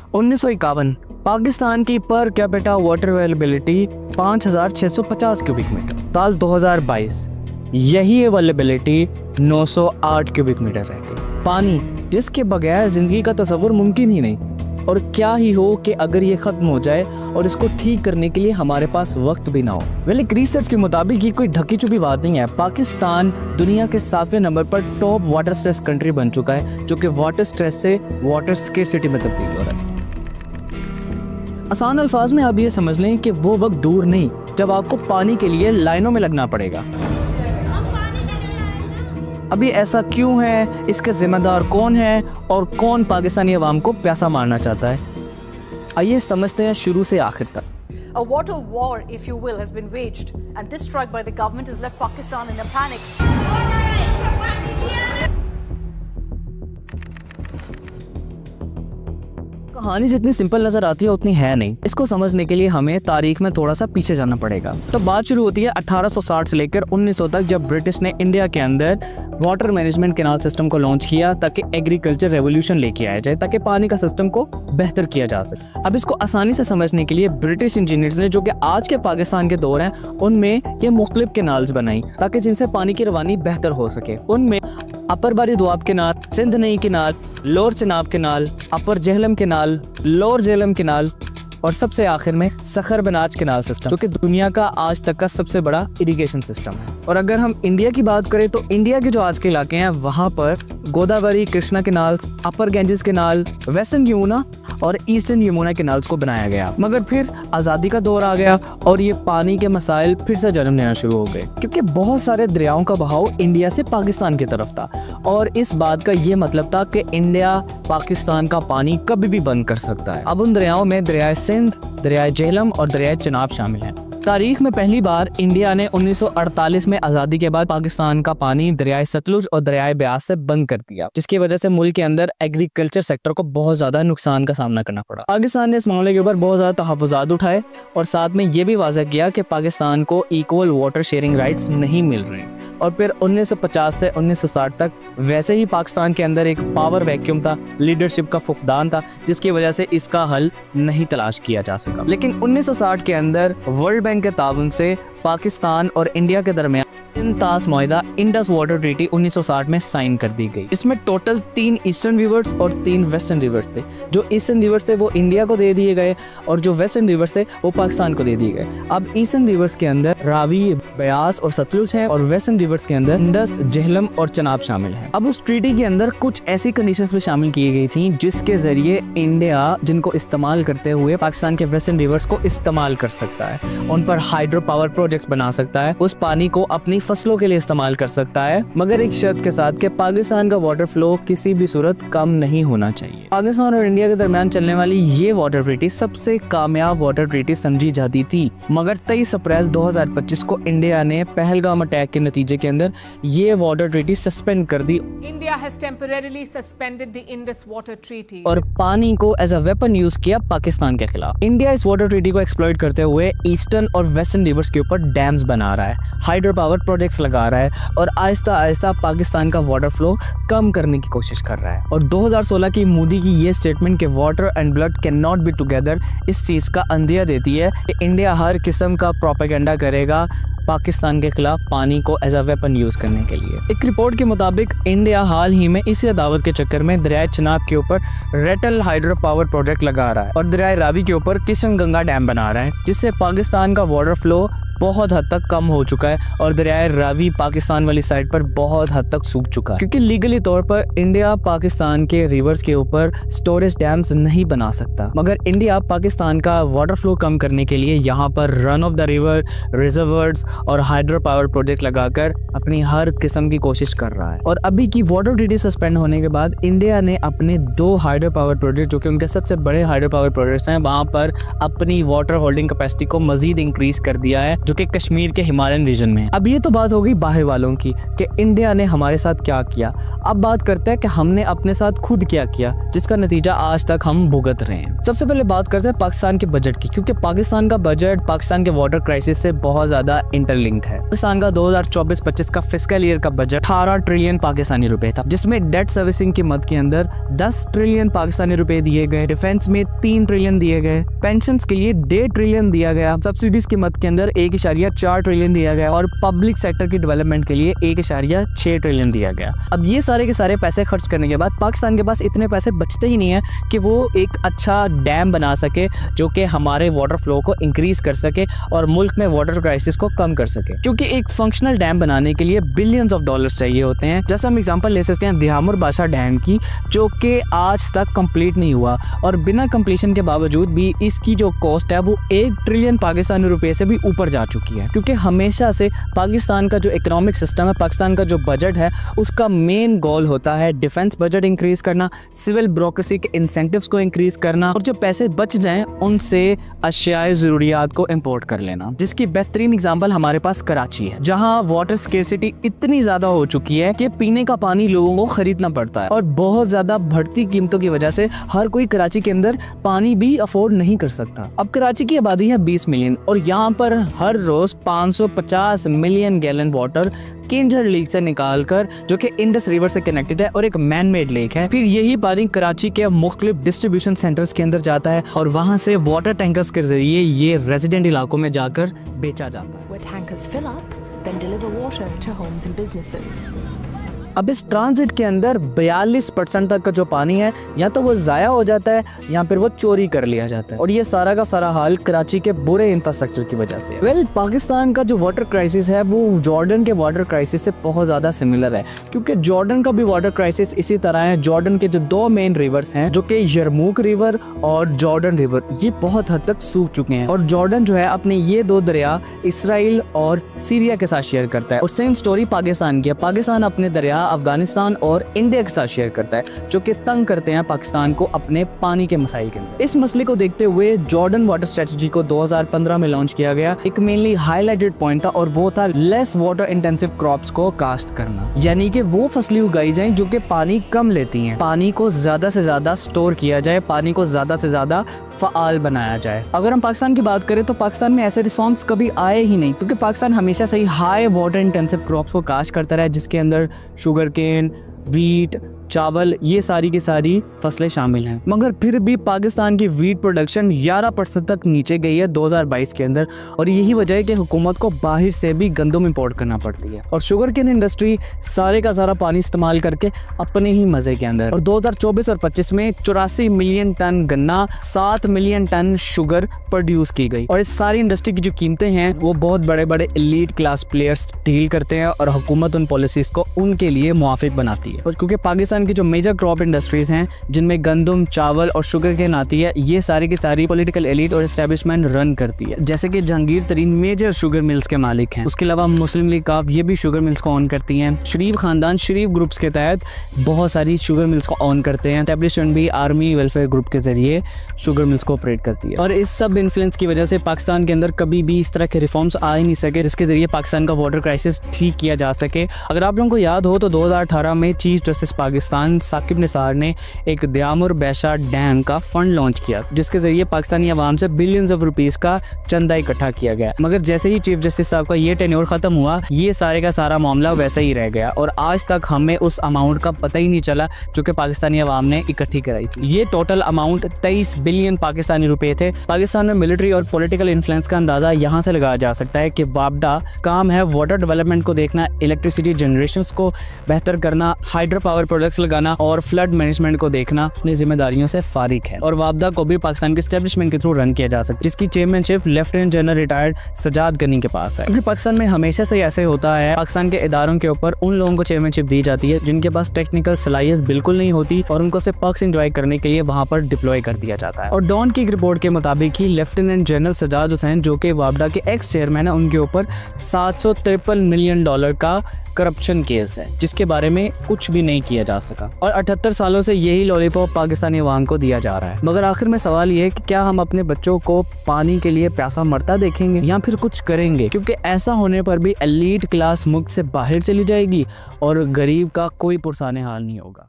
1951 पाकिस्तान की per capita water availability 5650 cubic metre. साल 2022 यही अवेलेबिलिटी 908 क्यूबिक मीटर रह गई। पानी जिसके बगैर जिंदगी का तस्वुर मुमकिन ही नहीं, और क्या ही हो कि अगर ये ख़त्म हो जाए और इसको ठीक करने के लिए हमारे पास वक्त भी ना हो। वेल, एक रिसर्च के मुताबिक ये कोई ढकी छुपी बात नहीं है। पाकिस्तान दुनिया के 7वें नंबर पर टॉप वाटर स्ट्रेस कंट्री बन चुका है, जो कि वाटर स्ट्रेस से वाटर स्केर्सिटी में तब्दील हो रहा है। आसान अल्फाज में आप ये समझ लें कि वो वक्त दूर नहीं जब आपको पानी के लिए लाइनों में लगना पड़ेगा। अभी ऐसा क्यों है, इसके जिम्मेदार कौन है और कौन पाकिस्तानी अवाम को प्यासा मारना चाहता है, आइए समझते हैं शुरू से आखिर तक। A water war, if you will, has been waged, and this strike by the government has left Pakistan in a panic. कहानी जितनी सिंपल नजर आती है उतनी है नहीं। इसको समझने के लिए हमें तारीख में थोड़ा सा पीछे जाना पड़ेगा। तो बात शुरू होती है 1860 से लेकर 1900 तक, जब ब्रिटिश ने इंडिया के अंदर वाटर मैनेजमेंट कैनाल सिस्टम को लॉन्च किया ताकि एग्रीकल्चर रेवोल्यूशन लेके आया जाए, ताकि पानी का सिस्टम को बेहतर किया जा सके। अब इसको आसानी से समझने के लिए ब्रिटिश इंजीनियर्स ने, जो कि आज के पाकिस्तान के दौर हैं, उनमें ये मुख्तलिफ कैनाल्स बनाई ताकि जिनसे पानी की रवानी बेहतर हो सके। उनमें अपर बारी Doab canal, Sidhnai canal, lower Chenab canal, upper Jhelum canal, lower Jhelum canal और सबसे आखिर में सखर बनाज कैनाल सिस्टम, जो कि दुनिया का आज तक का सबसे बड़ा इरिगेशन सिस्टम है। और अगर हम इंडिया की बात करें तो इंडिया के जो आज के इलाके हैं वहाँ पर गोदावरी, कृष्णा कैनाल्स, अपर गैंजेस कैनाल, वेस्टर्न यमुना और ईस्टर्न यमुना कैनाल्स को बनाया गया। मगर फिर आज़ादी का दौर आ गया और ये पानी के मसाइल फिर से जन्म लेना शुरू हो गए, क्योंकि बहुत सारे दरियाओं का बहाव इंडिया से पाकिस्तान की तरफ था और इस बात का ये मतलब था कि इंडिया पाकिस्तान का पानी कभी भी बंद कर सकता है। अब उन दरियाओं में दरियाए सिंध, दरियाए जेहलम और दरियाए चिनाब शामिल हैं। तारीख में पहली बार इंडिया ने 1948 में आज़ादी के बाद पाकिस्तान का पानी दरियाए सतलुज और दरियाए ब्यास से बंद कर दिया, जिसकी वजह से मुल्क के अंदर एग्रीकल्चर सेक्टर को बहुत ज़्यादा नुकसान का सामना करना पड़ा। पाकिस्तान ने इस मामले के ऊपर बहुत ज़्यादा तहफ़्फ़ुज़ात उठाए और साथ में ये भी वाज़ह किया कि पाकिस्तान को इक्वल वाटर शेयरिंग राइट्स नहीं मिल रहे। और फिर 1950 से 1960 तक वैसे ही पाकिस्तान के अंदर एक पावर वैक्यूम था, लीडरशिप का फुकदान था, जिसकी वजह से इसका हल नहीं तलाश किया जा सका। लेकिन 1960 के अंदर वर्ल्ड बैंक के ताउन से पाकिस्तान और इंडिया के दरमियान इंतास मुआहिदा इंडस वाटर ट्रीटी 1960 में साइन कर दी गई। इसमें टोटल 3 ईस्टर्न रिवर्स और 3 वेस्टर्न रिवर्स थे। जो ईस्टर्न रिवर्स थे वो इंडिया को दे दिए गए और जो वेस्टर्न रिवर्स थे वो पाकिस्तान को दे दिए गए। अब ईस्टर्न रिवर्स के अंदर रावी, ब्यास और सतलुज है और वेस्टर्न रिवर्स के अंदर इंडस, जेहलम और चनाब शामिल है। अब उस ट्रीटी के अंदर कुछ ऐसी कंडीशंस भी शामिल की गई थी जिसके जरिए इंडिया जिनको इस्तेमाल करते हुए पाकिस्तान के वेस्टर्न रिवर्स को इस्तेमाल कर सकता है, उन पर हाइड्रो पावर प्रोजेक्ट्स बना सकता है, उस पानी को अपनी फसलों के लिए इस्तेमाल कर सकता है, मगर एक शर्त के साथ कि पाकिस्तान का वाटर फ्लो किसी भी सूरत कम नहीं होना चाहिए। पाकिस्तान और इंडिया के दरमियान चलने वाली ये वाटर ट्रीटी सबसे कामयाब वाटर ट्रीटी समझी जाती थी, मगर 23 अप्रैल 2025 को इंडिया ने पहलगाम अटैक के नतीजे के अंदर ये वाटर ट्रीटी सस्पेंड कर दी। India has temporarily suspended the Indus Water Treaty और पानी को एज अ वेपन यूज किया पाकिस्तान के खिलाफ। इंडिया इस वाटर ट्रीटी को एक्सप्लॉइट करते हुए ईस्टर्न और वेस्टर्न रिवर्स के ऊपर डैम्स बना रहा है, हाइड्रो पावर प्रोजेक्ट्स लगा रहा है और आहिस्ता आहिस्ता पाकिस्तान का वाटर फ्लो कम करने की कोशिश कर रहा है। और 2016 की मोदी की ये स्टेटमेंट कि water and blood can not be together इस चीज़ का अंदिया देती है कि इंडिया हर किस्म का प्रोपेगेंडा करेगा पाकिस्तान के खिलाफ पानी को एज अ वेपन यूज करने के लिए। एक रिपोर्ट के मुताबिक इंडिया हाल ही में इसी अदावत के चक्कर में दरियाए चिनाब के ऊपर रेटल हाइड्रो पावर प्रोजेक्ट लगा रहा है और दरियाए रावी के ऊपर किशन गंगा डैम बना रहा है, जिससे पाकिस्तान का वाटर फ्लो बहुत हद तक कम हो चुका है और दरियाए रावी पाकिस्तान वाली साइड पर बहुत हद तक सूख चुका है, क्योंकि लीगली तौर पर इंडिया पाकिस्तान के रिवर्स के ऊपर स्टोरेज डैम्स नहीं बना सकता। मगर इंडिया पाकिस्तान का वाटर फ्लो कम करने के लिए यहाँ पर run of the river, reservoirs और हाइड्रो पावर प्रोजेक्ट लगाकर अपनी हर किस्म की कोशिश कर रहा है। और अभी की वाटर ट्रीटी सस्पेंड होने के बाद इंडिया ने अपने 2 हाइड्रो पावर प्रोजेक्ट, जो कि उनके सबसे बड़े हाइड्रो पावर प्रोजेक्ट्स हैं, वहाँ पर अपनी वाटर होल्डिंग कैपेसिटी को मजीद इंक्रीज कर दिया है जो कि कश्मीर के हिमालयन रीजन में है। अब ये तो बात हो गई बाहर वालों की कि इंडिया ने हमारे साथ क्या किया। अब बात करते हैं कि हमने अपने साथ खुद क्या किया, जिसका नतीजा आज तक हम भुगत रहे हैं। सबसे पहले बात करते हैं पाकिस्तान के बजट की, क्योंकि पाकिस्तान का बजट पाकिस्तान के वाटर क्राइसिस से बहुत ज्यादा इंटरलिंक्ड है। पाकिस्तान का 2024-25 का फिस्कल ईयर का बजट 18 ट्रिलियन पाकिस्तानी रुपए था, जिसमें डेट सर्विसिंग की मद के अंदर 10 ट्रिलियन पाकिस्तानी रुपए दिए गए, डिफेंस में 3 ट्रिलियन दिए गए, पेंशन के लिए 1.5 ट्रिलियन दिया गया, सब्सिडीज की मद के अंदर 1.4 ट्रिलियन दिया गया और पब्लिक सेक्टर की डेवलपमेंट के लिए 1.6 ट्रिलियन दिया गया। अब ये सारे के सारे पैसे खर्च करने के बाद पाकिस्तान के पास इतने पैसे बचते ही नहीं है कि वो एक अच्छा डैम बना सके जो कि हमारे वाटर फ्लो को इंक्रीज कर सके और मुल्क में वाटर क्राइसिस को कम कर सके, क्योंकि एक फंक्शनल डैम बनाने के लिए बिलियंस ऑफ डॉलर्स चाहिए होते हैं। जैसे हम एग्जांपल ले सकते हैं दिहामुर बादशाह डैम की, जो कि आज तक कंप्लीट नहीं हुआ और बिना कंप्लीशन के बावजूद भी इसकी जो कॉस्ट है वो 1 ट्रिलियन पाकिस्तानी रुपए से भी ऊपर जा चुकी है। क्योंकि हमेशा से पाकिस्तान का जो इकोनॉमिक सिस्टम है, पाकिस्तान का जो बजट है, उसका मेन गोल होता है डिफेंस बजट इंक्रीज करना, सिविल ब्यूरोक्रेसी के इंसेंटिव्स को इंक्रीज करना और जो पैसे बच जाएं उनसे अशियाए जरूरियात को इंपोर्ट कर लेना। जिसकी बेहतरीन एग्जांपल हमारे पास कराची है, जहां वाटर स्केर्सिटी इतनी ज्यादा हो चुकी है कि पीने का पानी लोगों को खरीदना पड़ता है और बहुत ज्यादा बढ़ती कीमतों की वजह से हर कोई कराची के अंदर पानी भी अफोर्ड नहीं कर सकता। अब कराची की आबादी है 20 मिलियन और यहाँ पर हर रोज 550 million gallon water Keenjhar lake से निकालकर, जो कि इंडस रिवर से कनेक्टेड है और एक मैन मेड लेक है, फिर यही पानी कराची के मुख्तलिफ डिस्ट्रीब्यूशन सेंटर्स के अंदर जाता है और वहां से वाटर टैंकर्स के जरिए ये रेजिडेंट इलाकों में जाकर बेचा जाता है। Where tankers fill up, then deliver water to homes and businesses. अब इस ट्रांजिट के अंदर 42% तक का जो पानी है या तो वो ज़ाया हो जाता है या फिर वो चोरी कर लिया जाता है और ये सारा का सारा हाल कराची के बुरे इंफ्रास्ट्रक्चर की वजह से। पाकिस्तान का जो वाटर क्राइसिस है वो जॉर्डन के वाटर क्राइसिस से बहुत ज़्यादा सिमिलर है, क्योंकि जॉर्डन का भी वाटर क्राइसिस इसी तरह है। जॉर्डन के जो 2 मेन रिवर्स हैं, जो कि यरमूक रिवर और जॉर्डन रिवर, ये बहुत हद तक सूख चुके हैं और जॉर्डन जो है अपने ये 2 दरिया इसराइल और सीरिया के साथ शेयर करता है। और सेम स्टोरी पाकिस्तान की है। पाकिस्तान अपने दरिया अफगानिस्तान और इंडिया के साथ शेयर करता है, जो कि तंग करते हैं पाकिस्तान को अपने पानी के मसाइल के अंदर। इस मसले को देखते हुए जॉर्डन वाटर स्ट्रेटजी को 2015 में लॉन्च किया गया। एक मेनली हाईलाइटेड पॉइंट था और वो था लेस वाटर इंटेंसिव क्रॉप्स को कास्ट करना, यानी कि वो फसलें उगाई जाएं जो कि पानी कम लेती हैं, पानी को ज्यादा से ज्यादा स्टोर किया जाए, पानी को ज्यादा से ज्यादा फ़आल बनाया जाए। अगर हम पाकिस्तान की बात करें तो पाकिस्तान में ऐसे रिस्पॉन्स कभी आए ही नहीं, क्योंकि पाकिस्तान हमेशा से ही हाई वाटर इंटेंसिव क्रॉप्स को कास्ट करता रहा है, जिसके अंदर शुगर केन, वीट, चावल, ये सारी की सारी फसलें शामिल हैं। मगर फिर भी पाकिस्तान की वीट प्रोडक्शन 11% तक नीचे गई है 2022 के अंदर और यही वजह है कि हुकूमत को बाहर से भी गंदम इंपोर्ट करना पड़ती है। और शुगर केन इंडस्ट्री सारे का सारा पानी इस्तेमाल करके अपने ही मजे के अंदर, और 2024 और 25 में 84 मिलियन टन गन्ना, 7 मिलियन टन शुगर प्रोड्यूस की गई। और इस सारी इंडस्ट्री की जो कीमतें हैं वो बहुत बड़े बड़े एलीट क्लास प्लेयर्स डील करते हैं और हुकूमत उन पॉलिसीज को उनके लिए मुआफिक बनाती है। और क्योंकि पाकिस्तान की जो मेजर क्रॉप इंडस्ट्रीज हैं जिनमें गंदम, चावल और शुगर केन आती है, ये सारी की सारी पॉलिटिकल एलीट और एस्टेब्लिशमेंट रन करती है। जैसे कि जहांगीर तरीन मेजर शुगर मिल्स के मालिक हैं। उसके अलावा मुस्लिम लीग काफ ये भी शुगर मिल्स को ऑन करती हैं। शरीफ खानदान शरीफ ग्रुप्स के तहत बहुत सारी शुगर मिल्स को ऑन करते हैं। एस्टेब्लिशमेंट भी आर्मी वेलफेयर ग्रुप के जरिए शुगर मिल्स को ऑपरेट करती है। और इस सब इन्फ्लुएंस की वजह से पाकिस्तान के अंदर कभी भी इस तरह के रिफॉर्म्स आ ही नहीं सके जिसके जरिए पाकिस्तान का वाटर क्राइसिस ठीक किया जा सके। अगर आप लोगों को याद हो तो 2018 में चीफ जस्टिस पाकिस्तान साकिब निसार ने एक दिहामुर बादशाह डैम का फंड लॉन्च किया, जिसके जरिए पाकिस्तानी अवाम से बिलियंस ऑफ रुपीस का चंदा इकट्ठा किया गया। मगर जैसे ही चीफ जस्टिस साहब का ये टेन्योर खत्म हुआ, ये सारे का सारा मामला वैसा ही रह गया और आज तक हमें उस अमाउंट का पता ही नहीं चला जो कि पाकिस्तानी अवाम ने इकट्ठी कराई थी। ये टोटल अमाउंट 23 बिलियन पाकिस्तानी रुपए थे। पाकिस्तान में मिलिट्री और पॉलिटिकल इन्फ्लुएंस का अंदाजा यहाँ से लगाया जा सकता है कि वापडा काम है वाटर डेवलपमेंट को देखना, इलेक्ट्रिसिटी जनरेशन को बेहतर करना, हाइड्रो पावर प्रोजेक्ट्स लगाना और फ्लड मैनेजमेंट को देखना अपनी जिम्मेदारियों से फारिग है। और वापडा को भी पाकिस्तान के एस्टेब्लिशमेंट के थ्रू रन किया जा सकता है, जिसकी chairmanship lieutenant general retired Sajjad Ghani के पास है। पाकिस्तान में हमेशा से ऐसे होता है, पाकिस्तान के इदारों के ऊपर उन लोगों को चेयरमैनशिप दी जाती है जिनके पास टेक्निकल सलाहियत बिल्कुल नहीं होती और उनको सिर्फ पर्क्स एंजॉय करने के लिए वहां पर डिप्लॉय कर दिया जाता है। और डॉन की रिपोर्ट के मुताबिक ही लेफ्टिनेंट जनरल सजाद हुसैन, जो कि वापडा के एक्स चेयरमैन है, उनके ऊपर $753 मिलियन का करप्शन केस है जिसके बारे में कुछ भी नहीं किया जा सका, और 78 सालों से यही लॉलीपॉप पाकिस्तानी अवाम को दिया जा रहा है। मगर आखिर में सवाल ये है कि क्या हम अपने बच्चों को पानी के लिए प्यासा मरता देखेंगे या फिर कुछ करेंगे, क्योंकि ऐसा होने पर भी एलीट क्लास मुल्क से बाहर चली जाएगी और गरीब का कोई पुरसाने हाल नहीं होगा।